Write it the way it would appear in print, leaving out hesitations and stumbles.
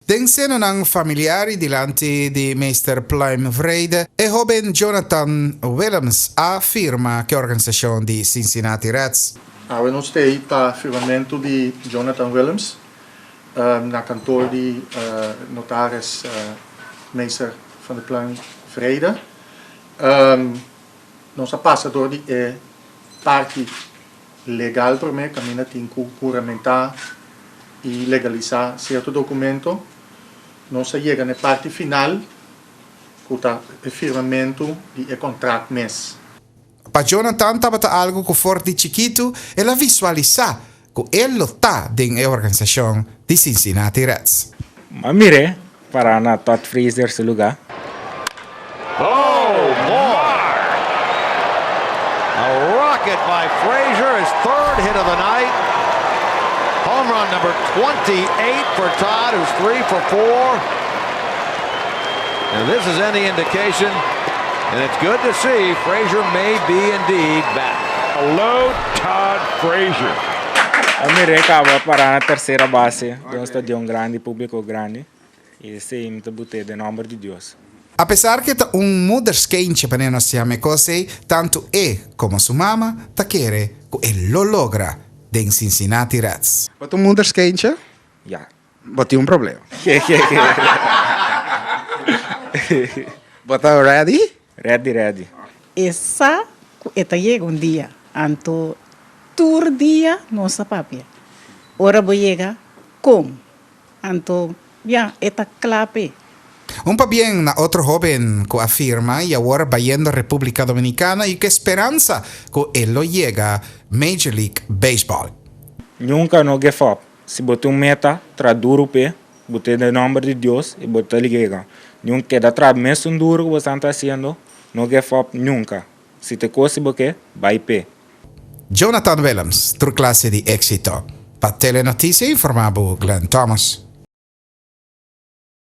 Dense ng familiari dilante di Mr. Plum Vrede e hóben Jonathan Willems a firma che organizzazione di Cincinnati Reds. We nog steeds pa firmamento di Jonathan Willems, na kantoor di notaris meester van de Plum Vrede. Nós passa door die parte legal para me, caminha tem curamentar e legalizar certo documento. Nós chega na parte final, com o firmamento de contract mes. Pa Jonathan tabata algo que forte chiquito e la visualizza que ele está dentro da organização de Cincinnati Reds. Ma mire, para na tot freezer sa lugar. Oh, boy! A rocket by Frazier, his third hit of the night. Home run number 28 for Todd, who's 3 for 4. And this is any indication, and it's good to see Frazier may be indeed back. Hello, Todd Frazier. Mire, acaba para na terceira base de stadium grande, público grande. E sim, te botei de nome de Deus. Apesar que ta muders quente para nós siamo cose, tanto como sua mama ta quere que ele lo logra den Cincinnati Reds. Wat muders quente? Ja. Wat tem problema. Bota ready? Ready. Essa eta llega dia, anto tur dia nossa papia. Ora boyega com, anto eta clape. Pa bien na otro joven que afirma y ahora va yendo a Republika Dominikana y que esperanza que él lo llega Major League Baseball. Nunca no give up. Se botar meta, duro pe, botar de nome de Deus e botar liga. Nunca queda atrás mesmo duro que você está fazendo, não give up nunca. Se te cosi boque, vai pe. Jonathan Willems, classe di éxito. Pa Telenotizie informavo Glenn Thomas.